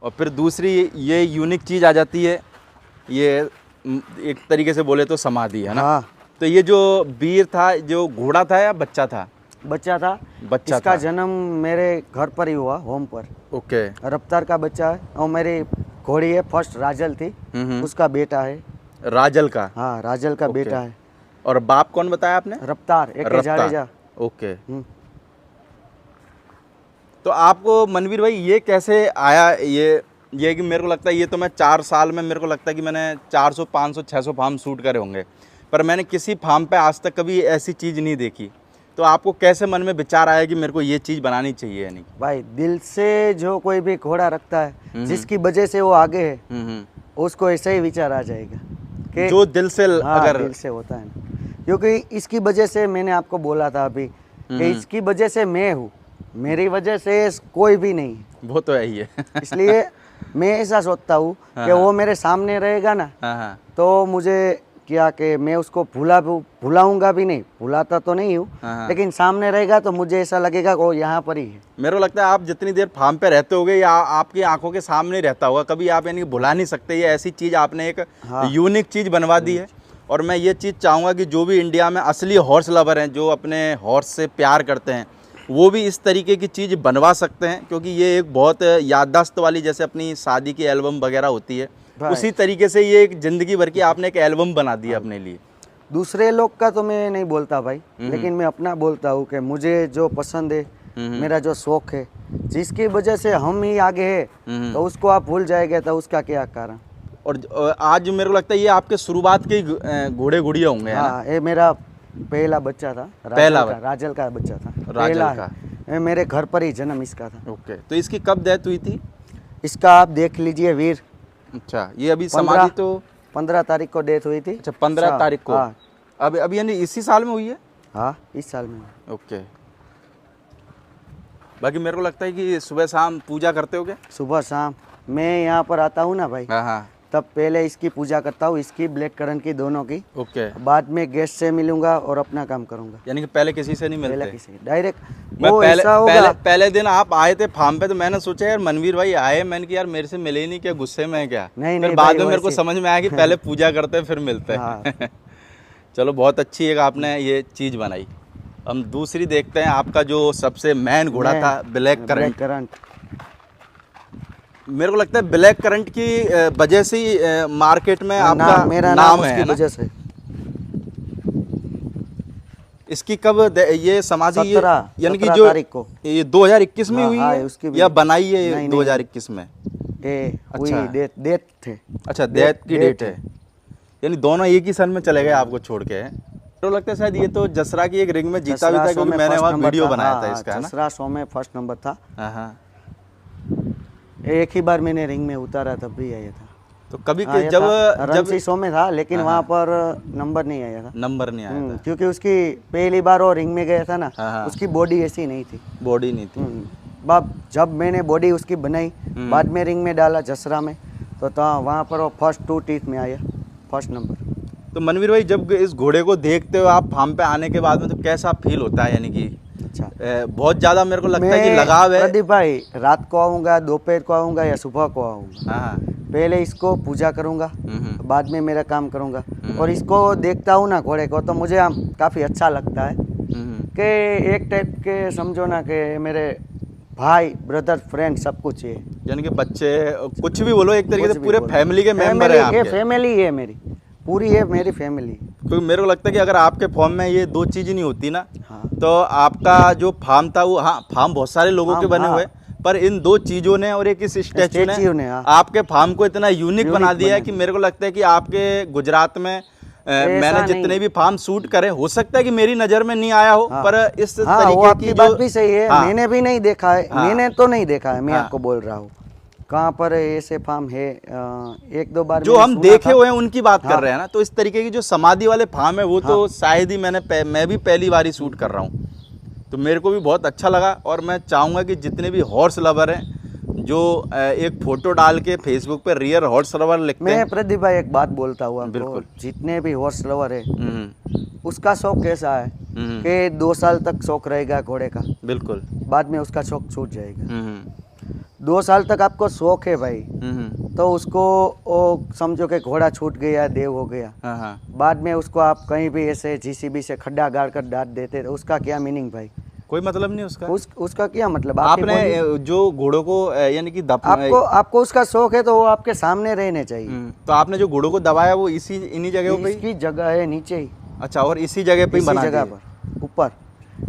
और फिर दूसरी ये यूनिक चीज़ आ जाती है, ये एक तरीके से बोले तो समाधि है ना। हाँ, तो ये जो वीर था, जो घोड़ा था या बच्चा था? बच्चा था। बच्चा इसका था। जन्म मेरे घर पर ही हुआ, होम पर। ओके। रफ्तार का बच्चा है और मेरी घोड़ी है फर्स्ट राजल थी, उसका बेटा है। राजल का? हाँ, राजल का ओके। बेटा है। और बाप कौन बताया आपने? रफ्तार, एक रफ्तार। जाडेजा। ओके। तो आपको मनवीर भाई ये कैसे आया, ये कि मेरे को लगता है ये तो मैं 4 साल में मेरे को लगता है कि मैंने 400 500 600 फार्म शूट करे होंगे, पर मैंने किसी फार्म पे आज तक कभी ऐसी चीज़ नहीं देखी। तो आपको कैसे मन में विचार आया कि मेरे को ये चीज़ बनानी चाहिए? यानी भाई दिल से जो कोई भी घोड़ा रखता है, जिसकी वजह से वो आगे है, उसको ऐसा ही विचार आ जाएगा कि जो दिल से हाँ, अगर दिल से होता है ना। क्योंकि इसकी वजह से मैंने आपको बोला था अभी कि इसकी वजह से मैं हूँ, मेरी वजह से कोई भी नहीं है। वो तो है ही है। इसलिए मैं ऐसा सोचता हूँ कि वो मेरे सामने रहेगा ना, हाँ। तो मुझे क्या कि मैं उसको भुलाऊंगा भी नहीं, भुलाता तो नहीं हूँ, लेकिन सामने रहेगा तो मुझे ऐसा लगेगा कि वो यहाँ पर ही है। मेरे को लगता है आप जितनी देर फार्म पे रहते होगे या आपकी आंखों के सामने रहता होगा, कभी आप यानी भुला नहीं सकते। ये ऐसी चीज़ आपने एक यूनिक चीज़ बनवा दी है। और मैं ये चीज़ चाहूँगा कि जो भी इंडिया में असली हॉर्स लवर हैं, जो अपने हॉर्स से प्यार करते हैं, वो भी इस तरीके की चीज़ बनवा सकते हैं, क्योंकि ये एक बहुत याददाश्त वाली, जैसे अपनी शादी की एल्बम वगैरह होती है, उसी तरीके से ये एक ज़िंदगी भर की आपने एक एल्बम बना दी अपने लिए। दूसरे लोग का तो मैं नहीं बोलता भाई, लेकिन मैं अपना बोलता हूँ कि मुझे जो पसंद है, मेरा जो शौक है, जिसकी वजह से हम ही आगे हैं, तो उसको आप भूल जाएंगे तो उसका क्या कारण। और आज मेरे को लगता है ये आपके शुरुआत के घोड़े घोड़िया होंगे। हाँ, ये मेरा पहला बच्चा था, राजल का बच्चा था, राजल का। मेरे घर पर ही जन्म इसका था। ओके। तो इसकी कब डेथ हुई थी? इसका आप देख लीजिए वीर। अच्छा, ये अभी समाधि तो 15 तारीख को डेथ हुई थी। अच्छा, 15 तारीख को। हाँ। अभी यानी इसी साल में हुई है? हाँ, इस साल में। ओके। बाकी मेरे को लगता है कि सुबह शाम पूजा करते हो क्या? सुबह शाम मैं यहाँ पर आता हूँ ना भाई, हाँ, तब पहले इसकी पूजा करता हूँ, इसकी ब्लैक करंट की, दोनों की। ओके। बाद में गेस्ट से मिलूंगा और अपना काम करूंगा। यानी कि पहले किसी से नहीं मिलते? पहले किसी डायरेक्ट। मैं पहले दिन आप आए थे फार्म पे, तो मैंने सोचा यार मनवीर भाई आए, मैंने कि यार मेरे से मिले ही नहीं, क्या गुस्से में है क्या? नहीं, बाद में मेरे को समझ में आया कि पहले पूजा करते हैं फिर मिलते हैं। हाँ। चलो, बहुत अच्छी एक आपने ये चीज़ बनाई। हम दूसरी देखते हैं, आपका जो सबसे मेन घोड़ा था ब्लैक करंट। मेरे को लगता है ब्लैक करंट की वजह से ही मार्केट में आपका मेरा नाम है वजह से। इसकी कब ये समाधि, ये यानी कि 17 जो तारीख को ये 2021 में हुई है उसकी या बनाई है 2021 में? अच्छा, डेट थे। अच्छा, डेट की डेट है, यानी दोनों एक ही सन में चले गए आपको छोड़ के। तो लगता है शायद ये तो जसरा की एक रिंग में जीता भी था, क्योंकि मैंने वहाँ वीडियो बनाया था इसका। जसरा शो में फर्स्ट नंबर था। हाँ। एक ही बार मैंने रिंग में उतारा तब भी आया था। तो कभी जब शो में था, लेकिन वहाँ पर नंबर नहीं आया था। नंबर नहीं आया था क्योंकि उसकी पहली बार वो रिंग में गया था ना, उसकी बॉडी ऐसी नहीं थी। बॉडी नहीं थी। जब मैंने बॉडी उसकी बनाई, बाद में रिंग में डाला जसरा में, तो वहाँ पर वो फर्स्ट 2 टीथ में आया, फर्स्ट नंबर। तो मनवीर भाई, जब इस घोड़े को देखते हो आप फार्म पे आने के बाद में, तो कैसा फील होता है? यानी कि अच्छा, बहुत ज़्यादा मेरे को लगता है कि लगाव है। प्रदीप भाई, रात को आऊँगा, दोपहर को आऊँगा या सुबह को आऊँगा, पहले इसको पूजा करूँगा, बाद में मेरा काम करूँगा। और इसको देखता हूँ ना घोड़े को, तो मुझे काफ़ी अच्छा लगता है कि एक टाइप के समझो ना कि मेरे भाई, ब्रदर, फ्रेंड सब कुछ है। यानी कि बच्चे, कुछ भी बोलो, एक तरीके से पूरे फैमिली के मेंबर हैं आपके। फैमिली है मेरी, पूरी है मेरी फैमिली। क्योंकि मेरे को लगता है कि अगर आपके फार्म में ये 2 चीज़ नहीं होती ना, तो आपका जो फार्म था वो, फार्म बहुत सारे लोगों के बने हुए, पर इन 2 चीज़ों ने और एक इस स्टैच्यू ने आपके फार्म को इतना यूनिक बना दिया है कि मेरे को लगता है कि आपके गुजरात में मैंने जितने भी फार्म शूट करे, हो सकता है कि मेरी नज़र में नहीं आया हो, पर इस तरीके की बात भी सही है। मैंने भी नहीं देखा है, मैंने तो नहीं देखा है, मैं आपको बोल रहा हूँ। कहाँ पर ऐसे फार्म है, 1-2 बार जो हम देखे हुए हैं उनकी बात कर रहे हैं ना। तो इस तरीके की जो समाधि वाले फार्म है, वो तो शायद ही मैं भी पहली बार ही शूट कर रहा हूँ। तो मेरे को भी बहुत अच्छा लगा, और मैं चाहूँगा कि जितने भी हॉर्स लवर हैं, जो एक फोटो डाल के फेसबुक पे रियल हॉर्स लवर लिखते हैं। मैं प्रदीप भाई एक बात बोलता हूँ, बिल्कुल, जितने भी हॉर्स लवर है, उसका शौक कैसा है कि 2 साल तक शौक रहेगा घोड़े का, बिल्कुल, बाद में उसका शौक छूट जाएगा। 2 साल तक आपको शौक है भाई, हम्म। तो उसको वो समझो कि घोड़ा छूट गया, देव हो गया, हाँ हाँ। बाद में उसको आप कहीं भी ऐसे जीसीबी से खड्डा गाड़ कर डाल देते, तो उसका क्या मीनिंग भाई? कोई मतलब नहीं उसका। उसका क्या मतलब? आपकी आपने body- जो घोड़ों को यानी कि आपको उसका शौक है तो वो आपके सामने रहने चाहिए। तो आपने जो घोड़ों को दबाया वो इन्हीं जगहों पे ही? इसकी जगह है नीचे ही, अच्छा, और इसी जगह पे ही इसी बना जगह दिए? पर ऊपर।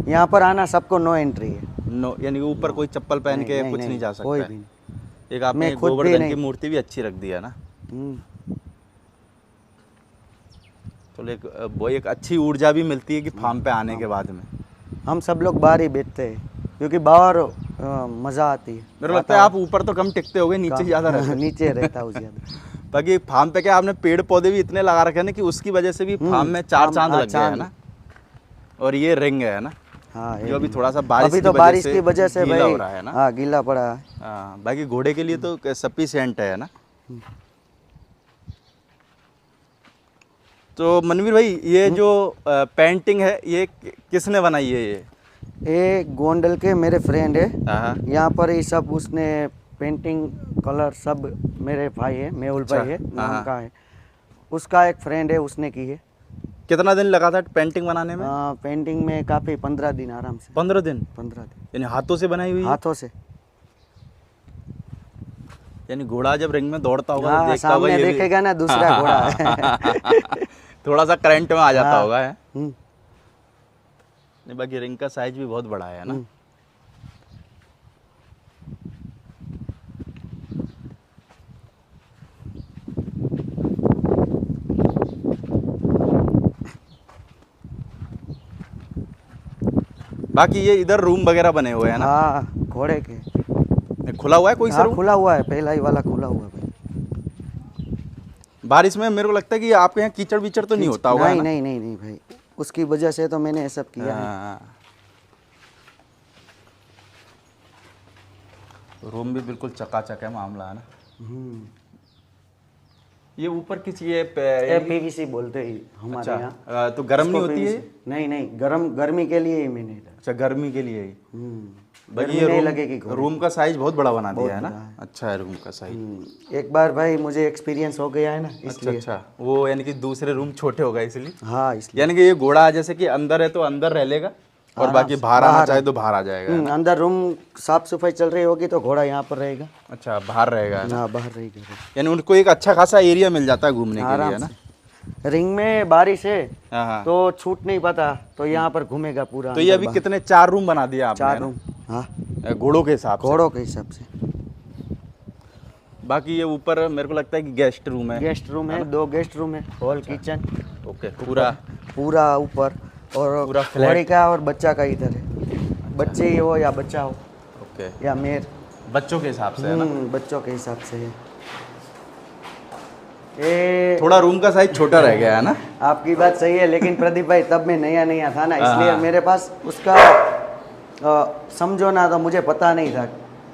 यहाँ पर आना सबको नो एंट्री है। नो, यानी कि ऊपर कोई चप्पल पहन नहीं, के नहीं, कुछ नहीं, नहीं जा सकता कोई है। भी नहीं। एक आपने मैं खुद भी गोवर्धन की नहीं। मूर्ति भी अच्छी रख दी है ना। हम्म। तो वो एक अच्छी ऊर्जा भी मिलती है कि फार्म पे आने के बाद में। हम सब लोग बाहर ही बैठते हैं क्योंकि बाहर मज़ा आती है। मेरे को लगता है आप ऊपर तो कम टिकते होगे, नीचे ज़्यादा रहते हैं। नीचे रहता हूँ ज़्यादा। बाकी फार्म पे क्या आपने पेड़ पौधे भी इतने लगा रखे हैं ना कि उसकी वजह से भी फार्म में चार चांद लग गए हैं ना। और ये रिंग है ना, हाँ, जो अभी थोड़ा सा बारिश अभी तो बारिश की वजह से गीला भाई हो रहा है ना। हाँ, गीला पड़ा है। हाँ, बाकी घोड़े के लिए तो सफिशिएंट है ना। तो मनवीर भाई, ये जो पेंटिंग है ये किसने बनाई है ये गोंडल के मेरे फ्रेंड है। हाँ। यहाँ पर ही सब उसने पेंटिंग कलर सब मेरे भाई है, मेहुल भाई है नाम का है। उसका एक फ्रेंड है, उसने की है। कितना दिन लगा था पेंटिंग बनाने में? पेंटिंग में काफ़ी 15 दिन आराम से। 15 दिन? 15 दिन यानी हाथों से बनाई हुई है? हाथों से। यानी घोड़ा जब रिंग में दौड़ता होगा तो हाँ, देखता होगा, सामने ये भी देखेगा ना दूसरा घोड़ा है। थोड़ा सा करंट में आ जाता हाँ। होगा है। हम्म। नहीं, बाकी रिंग का साइज भी बहुत बड़ा है ना। बाकी ये इधर रूम वगैरह बने हुए हैं ना। हाँ, घोड़े के। ये खुला हुआ है कोई सा हाँ, रूम? खुला हुआ है, पहला ही वाला खुला हुआ है भाई। बारिश में मेरे को लगता है कि आपके यहाँ कीचड़ विचड़ तो नहीं होता होगा, है नहीं ना? नहीं नहीं नहीं भाई, उसकी वजह से तो मैंने ये सब किया है। हाँ। रूम भी बिल्कुल चकाचक है, मामला है ना। ये ऊपर किसी ये पीवीसी बोलते ही हमारे अच्छा, यहाँ। तो गर्म नहीं इसको होती है? PVC नहीं नहीं, गर्मी के लिए ही मैंने इधर। अच्छा, गर्मी के लिए ही। बाकी गर्मी ये नहीं लगेगी घोड़े रूम का साइज बहुत बड़ा बना दिया है ना। बड़ा है। अच्छा है रूम का साइज। एक बार भाई मुझे एक्सपीरियंस हो गया है ना, अच्छा इसलिए। अच्छा, वो यानी कि दूसरे रूम छोटे हो गए इसलिए। हाँ, इसलिए। यानी कि ये घोड़ा जैसे कि अंदर है तो अंदर रह लेगा, और बाकी बाहर आना चाहे तो बाहर आ जाएगा। अंदर रूम साफ सफाई चल रही होगी तो घोड़ा यहाँ पर रहेगा। अच्छा, बाहर रहेगा। हाँ, बाहर रहेगा। यानी उनको एक अच्छा खासा एरिया मिल जाता है घूमने के लिए, आराम है ना। से। रिंग में बारिश है हाँ हाँ। तो छूट नहीं पाता, तो यहाँ पर घूमेगा पूरा। तो ये अभी कितने, 4 रूम बना दिया आपने? 4 है ना? रूम। हाँ, घोड़ों के हिसाब से। घोड़ों के हिसाब से। बाकी ये ऊपर मेरे को लगता है कि गेस्ट रूम है। गेस्ट रूम है, 2 गेस्ट रूम है, हॉल, किचन ओके, पूरा पूरा ऊपर। और पूरा फ्लैट। घोड़े का और बच्चा का इधर है। बच्चे ही हो या बच्चा हो ओके, या मेर, बच्चों के हिसाब से है ना। बच्चों के हिसाब से है। ये थोड़ा रूम का साइज छोटा रह गया है ना। आपकी बात सही है, लेकिन प्रदीप भाई तब मैं नया था ना, इसलिए हाँ। मेरे पास उसका समझो ना, तो मुझे पता नहीं था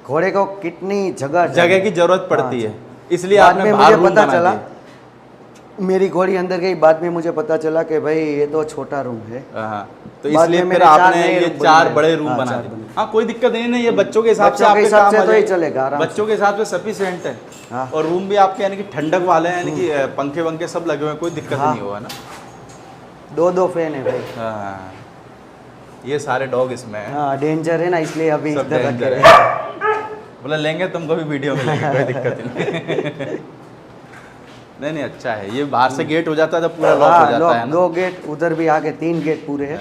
घोड़े को कितनी जगह की जरूरत पड़ती है, इसलिए बाद आपने में बाहर मुझे रूम पता बना चला, दिए। मेरी घोड़ी अंदर गई, बाद में मुझे पता चला कि भाई ये तो छोटा रूम है। हाँ, तो बाद इसलिए में फिर मेरे 4 आपने नए ये रूम 4 बनाए। बड़े रूम हाँ, बना 4 दिए। बने। हाँ, कोई दिक्कत नहीं है, ये बच्चों के हिसाब से बच्चों के आपके हिसाब काम से आ तो ही जाएगा। चलेगा आराम बच्चों के हिसाब से सफिशिएंट है। हाँ। और रूम भी आपके यानी कि ठंडक वाले हैं, यानी कि पंखे वंखे सब लगे हुए हैं, कोई दिक्कत नहीं होगा ना। 2 फैन है भाई। हाँ, ये सारे डॉग इसमें हैं। हाँ, डेंजर है ना, इसलिए अभी सब इधर danger रखे है। बोला लेंगे तुमको भी वीडियो में लेंगे, कोई दिक्कत नहीं। नहीं नहीं, अच्छा है। ये बाहर से गेट हो जाता है तो पूरा लॉक हो जाता है ना। 2 गेट उधर भी आगे, 3 गेट पूरे हैं।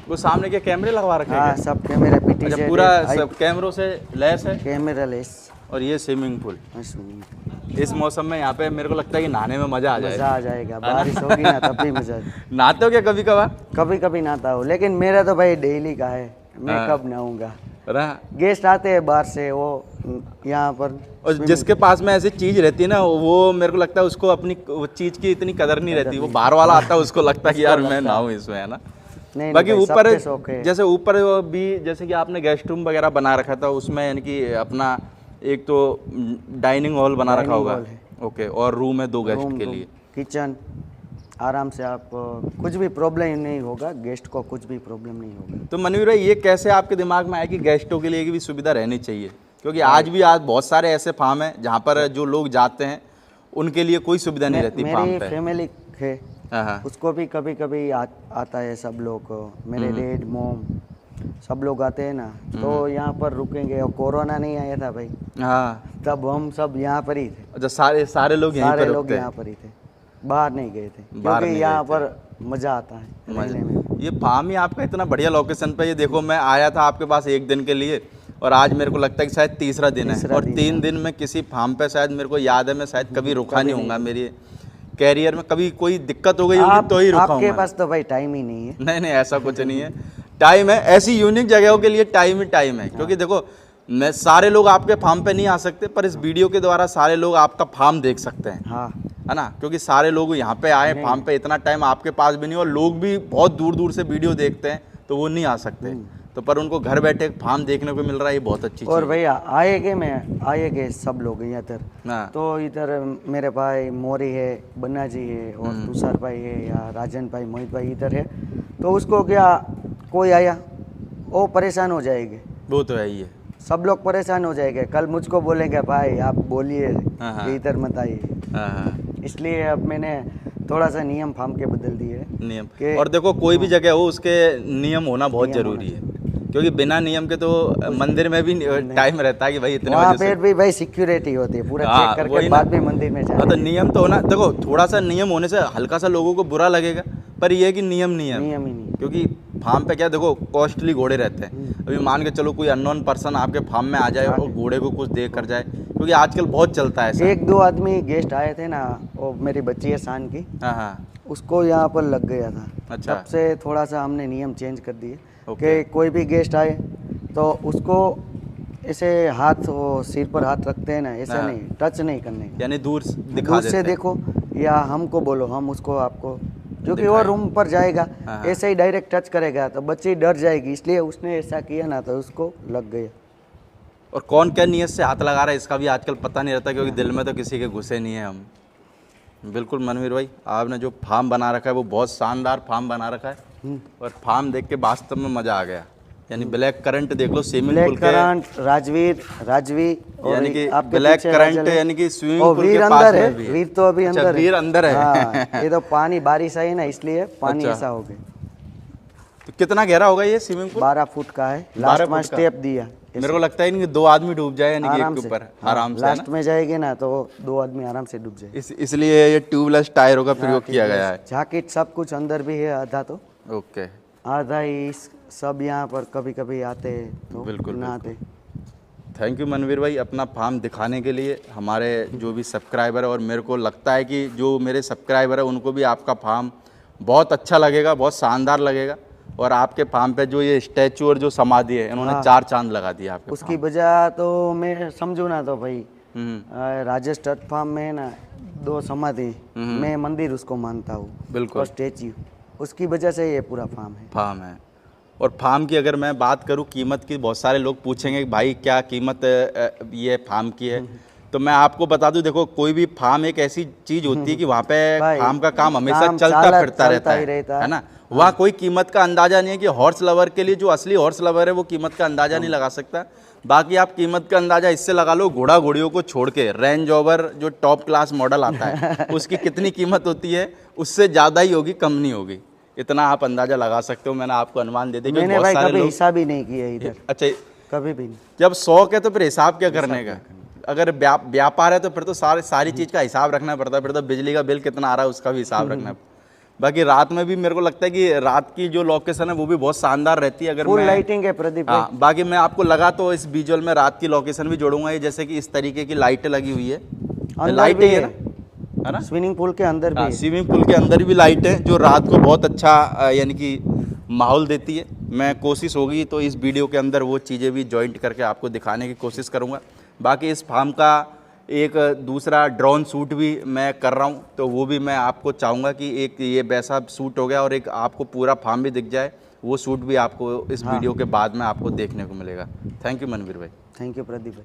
वो सामने के कैमरे लगवा रखे हाँ, हैं? सब कैमरे पीटी अच्छा, से पूरा सब कैमरों से लैस है। Camera less. और ये स्विमिंग पूल। मजा इस मौसम में यहाँ पे मेरे को लगता है कि नहाने में मजा आ जाएगा। आ जाएगा, बारिश होगी ना तब भी मजा। नहाते हो क्या कभी कभार? कभी कभी नहाता हूँ, लेकिन मेरा तो भाई डेली का है, मैं हाँ। कब नहाऊंगा। रहा। गेस्ट आते हैं बाहर से, वो यहाँ पर और जिसके पास में ऐसी चीज रहती है ना, वो मेरे को लगता है उसको अपनी वो चीज की इतनी कदर नहीं रहती। वो बाहर वाला आता है, उसको लगता है कि यार मैं नहाऊं इसमें, है ना। नहीं, बाकी भाई, ऊपर सबके शौक है। जैसे ऊपर भी जैसे कि आपने गेस्ट रूम वगैरह बना रखा था, उसमें यानी कि अपना एक तो डाइनिंग हॉल बना रखा डाइनिंग होगा। हॉल है। ओके, और रूम है 2 गेस्ट के लिए। किचन, आराम से आप कुछ भी प्रॉब्लम नहीं होगा, गेस्ट को कुछ भी प्रॉब्लम नहीं होगा। तो मनवीर भाई, ये कैसे आपके दिमाग में आया कि गेस्टों के लिए की भी सुविधा रहनी चाहिए? क्योंकि आज बहुत सारे ऐसे फार्म हैं जहाँ पर जो लोग जाते हैं उनके लिए कोई सुविधा नहीं रहती फार्म मेरी पे। फैमिली है, हाँ उसको भी कभी कभी आता है सब लोग, मेरे डैड मॉम सब लोग आते हैं ना, तो यहाँ पर रुकेंगे। और कोरोना नहीं आया था भाई, हाँ, तब हम सब यहाँ पर ही थे, अच्छा सारे लोग यहीं सारे पर लोग रुकते यहाँ हैं, पर ही थे, बाहर नहीं गए थे, बाहर क्योंकि नहीं यहाँ गए थे। पर मज़ा आता है रहने में। ये फार्म ही आपका इतना बढ़िया लोकेशन पे, ये देखो मैं आया था आपके पास एक दिन के लिए और आज मेरे को लगता है कि शायद तीसरा दिन है, और 3 दिन में किसी फार्म पे शायद मेरे को याद है मैं शायद कभी रुका नहीं हूँगा। मेरी कैरियर में कभी कोई दिक्कत हो गई होगी तो ही रुका हूँ। आपके पास तो भाई टाइम ही नहीं है। नहीं ऐसा कुछ नहीं है, टाइम है, ऐसी यूनिक जगहों के लिए टाइम ही टाइम है। क्योंकि देखो मैं सारे लोग आपके फार्म पे नहीं आ सकते, पर इस वीडियो के द्वारा सारे लोग आपका फार्म देख सकते हैं, हाँ है ना। क्योंकि सारे लोग यहाँ पे आए फार्म पे, इतना टाइम आपके पास भी नहीं, और लोग भी बहुत दूर दूर से वीडियो देखते हैं तो वो नहीं आ सकते, तो पर उनको घर बैठे फार्म देखने को मिल रहा है, ये बहुत अच्छी चीज़ और है। भैया आएगे सब लोग इधर, हाँ। तो इधर मेरे भाई मोरी है, बन्ना जी है, और तुषार भाई है, या राजन भाई, मोहित भाई इधर है, तो उसको क्या कोई आया वो परेशान हो जाएंगे, वो तो है ही है। सब लोग परेशान हो जाएंगे। कल मुझको बोलेंगे भाई आप बोलिए हाँ। कि इधर मत आइए, हाँ। इसलिए अब मैंने थोड़ा सा नियम फार्म के बदल दिए नियम कि और देखो कोई भी जगह हो उसके नियम होना बहुत जरूरी है, क्योंकि बिना नियम के तो मंदिर में भी टाइम रहता है कि भाई इतने वहाँ बजे पे भी भाई सिक्योरिटी होती है, पूरा हाँ, चेक वही करके ना। बाद में मंदिर में हाँ, तो जाए। नियम तो होना, देखो थोड़ा सा नियम होने से हल्का सा लोगों को बुरा लगेगा, पर ये है कि नियम नियम ही नहीं। क्योंकि फार्म पे क्या देखो कॉस्टली घोड़े रहते हैं। अभी मान के चलो कोई अननोन पर्सन आपके फार्म में आ जाए और घोड़े को कुछ देख कर जाए, क्योंकि आजकल बहुत चलता है ऐसा। 1-2 आदमी गेस्ट आए थे ना, वो मेरी बच्ची है शान की, हाँ, उसको यहाँ पर लग गया था। अच्छा। तब से थोड़ा सा हमने नियम चेंज कर दिए ओके। कि कोई भी गेस्ट आए तो उसको ऐसे हाथ, वो सिर पर हाथ रखते हैं ना, ऐसे हाँ। नहीं, टच नहीं करने का। यानी दूर से दिखा दूर देते से हैं। देखो या हमको बोलो, हम उसको आपको, जो कि वो दिखाएं। रूम पर जाएगा हाँ। ऐसे ही डायरेक्ट टच करेगा तो बच्ची डर जाएगी, इसलिए उसने ऐसा किया ना तो उसको लग गया। और कौन क्या नीयत से हाथ लगा रहा है इसका भी आजकल पता नहीं रहता, क्योंकि दिल में तो किसी के घुसे नहीं है हम। बिल्कुल मनवीर भाई, आपने जो फार्म बना रखा है वो बहुत शानदार फार्म बना रखा है, और फार्म देख के वास्तव में मज़ा आ गया। यानी ब्लैक करंट देख लो, स्विमिंग पूल ब्लैक के, करंट, राजवी और यानी कि आपके ब्लैक पीछे करंट राजल है। यानी कि स्विमिंग और पूल वीर के अंदर पास है, में भी है। वीर तो अभी अच्छा, अंदर वीर अंदर है। हाँ, ये तो पानी बारिश आई ना इसलिए पानी अच्छा। ऐसा हो गया। तो कितना गहरा होगा ये स्विमिंग पूल? 12 फुट का है, 12 लास्ट फुट में का। स्टेप दिया। मेरे को लगता है नहीं कि 2 आदमी डूब जाए, यानी कि एक के ऊपर आराम से, है लास्ट में जाएगी ना तो 2 आदमी आराम से डूब जाए। ना? इसलिए ये ट्यूबलेस टायरों का प्रयोग किया गया है। जैकेट सब कुछ अंदर भी है, आधा तो ओके, आधा ही सब यहाँ पर कभी कभी आते हैं तो बिल्कुल, नहाते। थैंक यू मनवीर भाई अपना फार्म दिखाने के लिए हमारे जो भी सब्सक्राइबर है, और मेरे को लगता है कि जो मेरे सब्सक्राइबर है उनको भी आपका फार्म बहुत अच्छा लगेगा, बहुत शानदार लगेगा। और आपके फार्म पे जो ये स्टैचू और जो समाधि है, इन्होंने 4 चांद लगा दिया आपके उसकी वजह तो मैं समझू ना तो भाई, फार्म। राजेश तट फार्म में है ना 2 समाधि, मैं मंदिर उसको मानता हूँ, बिल्कुल। और स्टैच्यू, उसकी वजह से ये पूरा फार्म है। और फार्म की अगर मैं बात करूं कीमत की, बहुत सारे लोग पूछेंगे कि भाई क्या कीमत ये फार्म की है, तो मैं आपको बता दूं, देखो कोई भी फार्म एक ऐसी चीज़ होती है कि वहाँ पे भाई, फार्म का काम हमेशा काम चलता फिरता चलता ही रहता रहता है ना। वहाँ कोई कीमत का अंदाज़ा नहीं है कि हॉर्स लवर के लिए, जो असली हॉर्स लवर है वो कीमत का अंदाज़ा नहीं लगा सकता। बाकी आप कीमत का अंदाज़ा इससे लगा लो, घोड़ा घोड़ियों को छोड़ के रेंज ओवर जो टॉप क्लास मॉडल आता है उसकी कितनी कीमत होती है, उससे ज़्यादा ही होगी, कम नहीं होगी। इतना आप अंदाज़ा लगा सकते हो, मैंने आपको अनुमान दे दिया। मैंने भाई कभी हिसाब ही नहीं किया इधर, अच्छा, कभी भी नहीं। जब शौक है तो फिर हिसाब क्या करने का? अगर व्यापार है तो फिर तो सारी चीज़ का हिसाब रखना पड़ता है, फिर तो बिजली का बिल कितना आ रहा है उसका भी हिसाब रखना। बाकी रात में भी मेरे को लगता है कि रात की जो लोकेशन है वो भी बहुत शानदार रहती है। अगर फुल मैं लाइटिंग है प्रदीप भाई। हाँ, बाकी मैं आपको लगा तो इस विजुअल में रात की लोकेशन भी जोड़ूंगा, ये जैसे कि इस तरीके की लाइटें लगी हुई है, लाइटें है ना, स्विमिंग पूल के अंदर भी है। स्विमिंग पूल के अंदर भी लाइट है जो रात को बहुत अच्छा यानी कि माहौल देती है। मैं कोशिश होगी तो इस वीडियो के अंदर वो चीज़ें भी जॉइंट करके आपको दिखाने की कोशिश करूँगा। बाकी इस फार्म का एक दूसरा ड्रोन शूट भी मैं कर रहा हूँ, तो वो भी मैं आपको चाहूँगा कि एक ये वैसा शूट हो गया और एक आपको पूरा फार्म भी दिख जाए, वो शूट भी आपको इस वीडियो के बाद में आपको देखने को मिलेगा। थैंक यू मनवीर भाई। थैंक यू प्रदीप भाई।